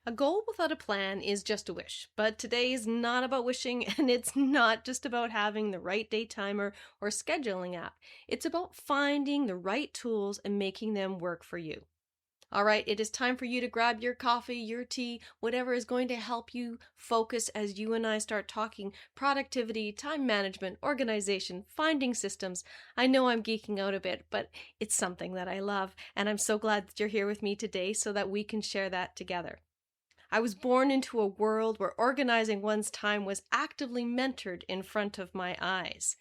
A goal without a plan is just a wish, but today is not about wishing and it's not just about having the right day timer or scheduling app. It's about finding the right tools and making them work for you. All right, it is time for you to grab your coffee, your tea, whatever is going to help you focus as you and I start talking productivity, time management, organization, finding systems. I know I'm geeking out a bit, but it's something that I love, and I'm so glad that you're here with me today so that we can share that together. I was born into a world where organizing one's time was actively mentored in front of my eyes.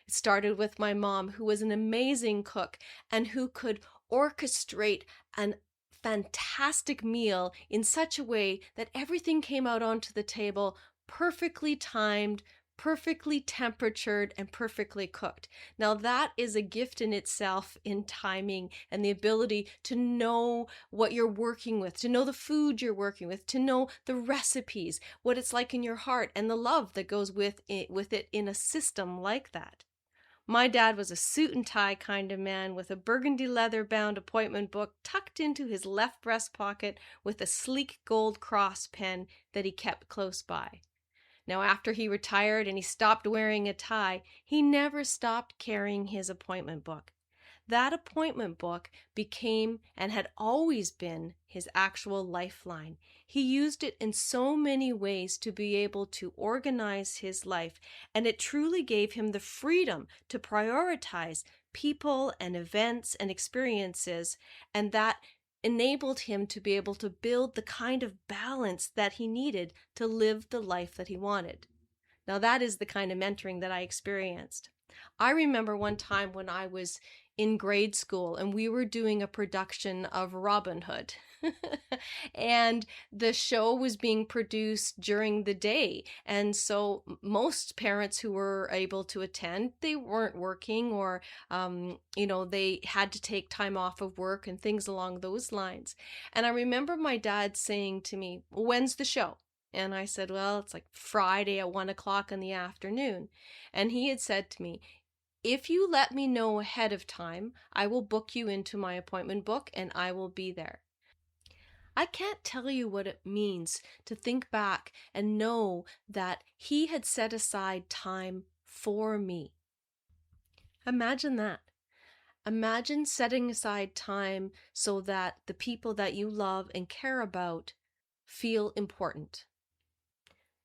It started with my mom, who was an amazing cook and who could orchestrate an fantastic meal in such a way that everything came out onto the table perfectly timed, perfectly temperatured, and perfectly cooked. Now, that is a gift in itself in timing and the ability to know what you're working with, to know the food you're working with, to know the recipes, what it's like in your heart, and the love that goes with it in a system like that. My dad was a suit and tie kind of man with a burgundy leather bound appointment book tucked into his left breast pocket with a sleek gold cross pen that he kept close by. Now, after he retired and he stopped wearing a tie, he never stopped carrying his appointment book. That appointment book became and had always been his actual lifeline. He used it in so many ways to be able to organize his life, and it truly gave him the freedom to prioritize people and events and experiences, and that enabled him to be able to build the kind of balance that he needed to live the life that he wanted. Now, that is the kind of mentoring that I experienced. I remember one time when I was in grade school and we were doing a production of Robin Hood. And the show was being produced during the day. And so most parents who were able to attend, they weren't working or, they had to take time off of work and things along those lines. And I remember my dad saying to me, "When's the show?" And I said, "Well, it's like Friday at 1 o'clock in the afternoon." And he had said to me, "If you let me know ahead of time, I will book you into my appointment book and I will be there." I can't tell you what it means to think back and know that he had set aside time for me. Imagine that. Imagine setting aside time so that the people that you love and care about feel important.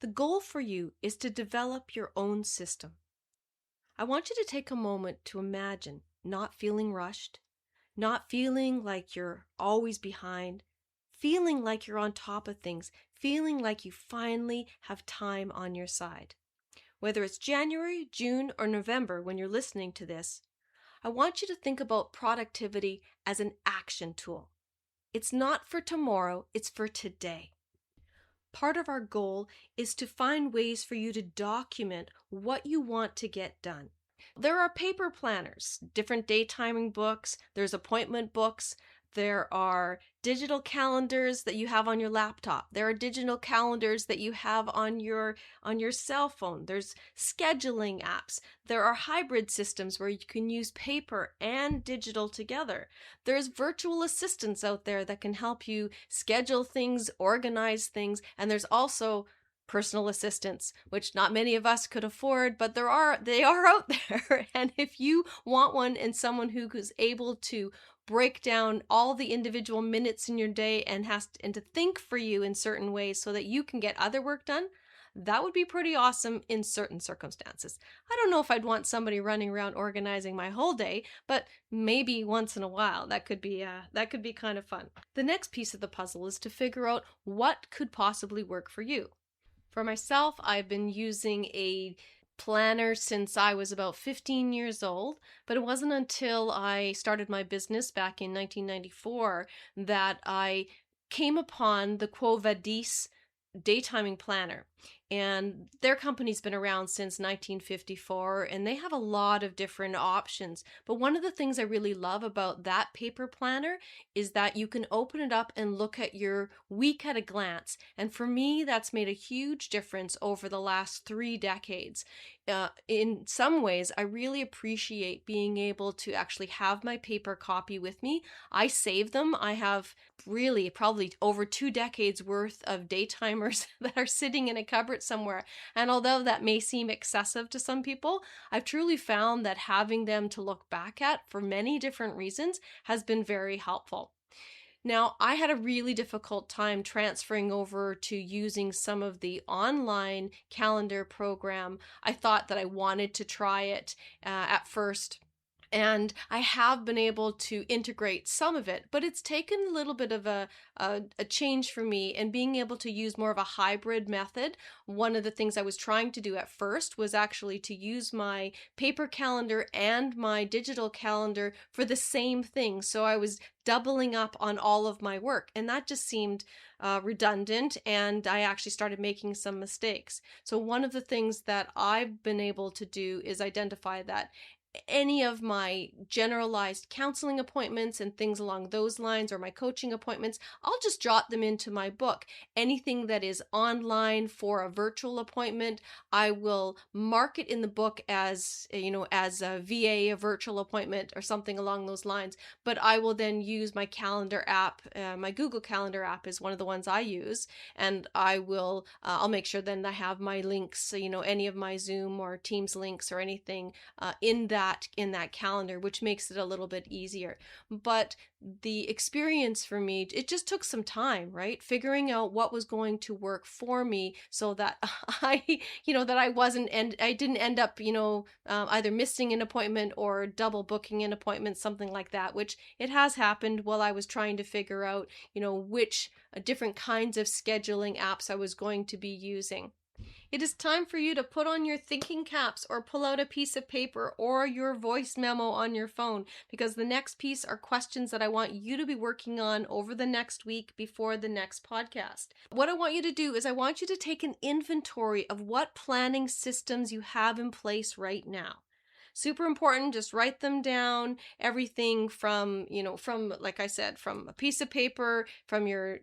The goal for you is to develop your own system. I want you to take a moment to imagine not feeling rushed, not feeling like you're always behind, feeling like you're on top of things, feeling like you finally have time on your side. Whether it's January, June, or November when you're listening to this, I want you to think about productivity as an action tool. It's not for tomorrow, it's for today. Part of our goal is to find ways for you to document what you want to get done. There are paper planners, different day timing books, there's appointment books, there are digital calendars that you have on your laptop. There are digital calendars that you have on your cell phone. There's scheduling apps. There are hybrid systems where you can use paper and digital together. There's virtual assistants out there that can help you schedule things, organize things, and there's also personal assistants, which not many of us could afford, but they are out there. And if you want one and someone who is able to break down all the individual minutes in your day and to think for you in certain ways so that you can get other work done, that would be pretty awesome in certain circumstances. I don't know if I'd want somebody running around organizing my whole day, but maybe once in a while that could be kind of fun. The next piece of the puzzle is to figure out what could possibly work for you. For myself, I've been using a planner since I was about 15 years old, but it wasn't until I started my business back in 1994 that I came upon the Quo Vadis daytiming planner. and their company's been around since 1954, and they have a lot of different options. But one of the things I really love about that paper planner is that you can open it up and look at your week at a glance. And for me, that's made a huge difference over the last 3 decades. In some ways, I really appreciate being able to actually have my paper copy with me. I save them. I have really probably over 2 decades worth of daytimers that are sitting in a cupboard somewhere. And although that may seem excessive to some people, I've truly found that having them to look back at for many different reasons has been very helpful. Now, I had a really difficult time transferring over to using some of the online calendar program. I thought that I wanted to try it at first. And I have been able to integrate some of it, but it's taken a little bit of a change for me and being able to use more of a hybrid method. One of the things I was trying to do at first was actually to use my paper calendar and my digital calendar for the same thing. So I was doubling up on all of my work, and that just seemed redundant, and I actually started making some mistakes. So one of the things that I've been able to do is identify that any of my generalized counseling appointments and things along those lines, or my coaching appointments, I'll just jot them into my book. Anything that is online for a virtual appointment, I will mark it in the book as, as a VA, a virtual appointment or something along those lines. But I will then use my calendar app. My Google Calendar app is one of the ones I use, and I'll make sure then I have my links, any of my Zoom or Teams links or anything in that calendar, which makes it a little bit easier. But the experience for me, it just took some time, right? Figuring out what was going to work for me so that I didn't end up, either missing an appointment or double booking an appointment, something like that, which it has happened while I was trying to figure out, which different kinds of scheduling apps I was going to be using. It is time for you to put on your thinking caps or pull out a piece of paper or your voice memo on your phone, because the next piece are questions that I want you to be working on over the next week before the next podcast. What I want you to do is I want you to take an inventory of what planning systems you have in place right now. Super important, just write them down. Everything from, like I said, from a piece of paper, from your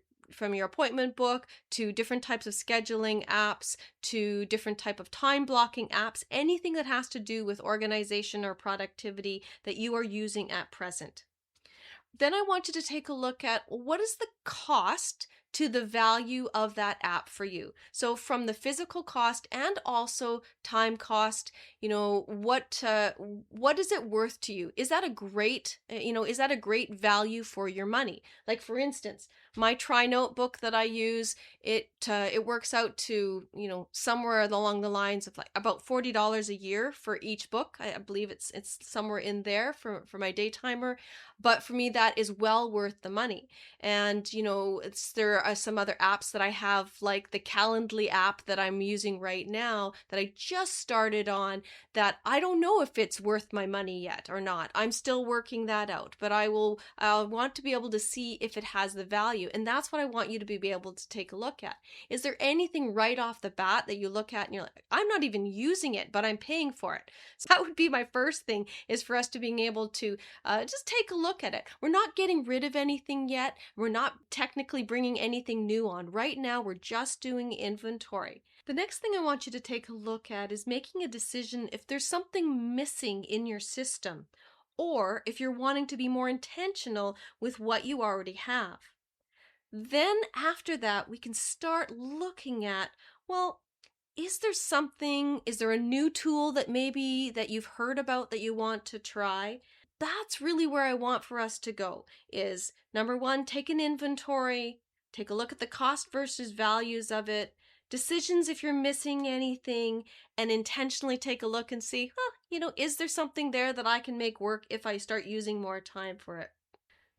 appointment book, to different types of scheduling apps, to different type of time blocking apps, anything that has to do with organization or productivity that you are using at present. Then I want you to take a look at what is the cost to the value of that app for you. So from the physical cost and also time cost, what is it worth to you? Is that a great value for your money? Like, for instance, my Try notebook that I use, it works out to, somewhere along the lines of like about $40 a year for each book. I believe it's somewhere in there for my daytimer. But for me, that is well worth the money. And, there are some other apps that I have, like the Calendly app that I'm using right now that I just started on, that I don't know if it's worth my money yet or not. I'm still working that out, but I want to be able to see if it has the value. And that's what I want you to be able to take a look at. Is there anything right off the bat that you look at and you're like, I'm not even using it, but I'm paying for it? So that would be my first thing, is for us to being able to just take a look at it. We're not getting rid of anything yet. We're not technically bringing anything new on. Right now, we're just doing inventory. The next thing I want you to take a look at is making a decision if there's something missing in your system, or if you're wanting to be more intentional with what you already have. Then after that, we can start looking at, well, is there a new tool that you've heard about that you want to try? That's really where I want for us to go, is number one, take an inventory, take a look at the cost versus values of it, decisions if you're missing anything, and intentionally take a look and see, is there something there that I can make work if I start using more time for it?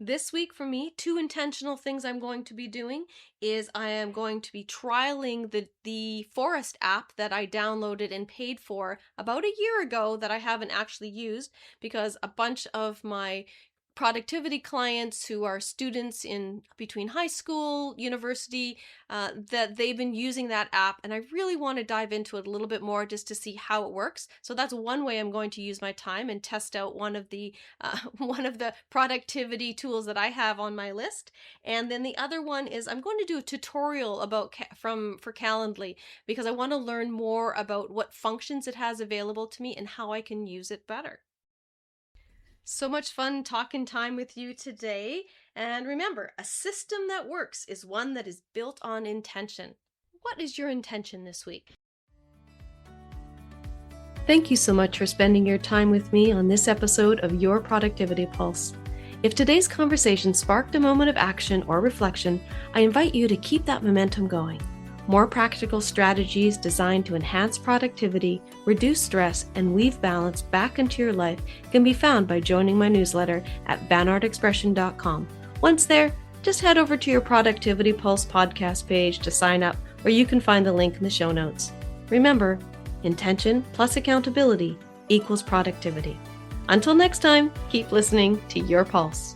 This week for me, 2 intentional things I'm going to be doing is I am going to be trialing the Forest app that I downloaded and paid for about a year ago that I haven't actually used, because a bunch of my productivity clients who are students in between high school, university, that they've been using that app, and I really want to dive into it a little bit more just to see how it works. So that's one way I'm going to use my time and test out one of the one of the productivity tools that I have on my list. And then the other one is I'm going to do a tutorial about for Calendly, because I want to learn more about what functions it has available to me and how I can use it better. So much fun talking time with you today. And remember, a system that works is one that is built on intention. What is your intention this week? Thank you so much for spending your time with me on this episode of Your Productivity Pulse. If today's conversation sparked a moment of action or reflection, I invite you to keep that momentum going. More practical strategies designed to enhance productivity, reduce stress, and weave balance back into your life can be found by joining my newsletter at vanartexpression.com. Once there, just head over to your Productivity Pulse podcast page to sign up, or you can find the link in the show notes. Remember, intention plus accountability equals productivity. Until next time, keep listening to your pulse.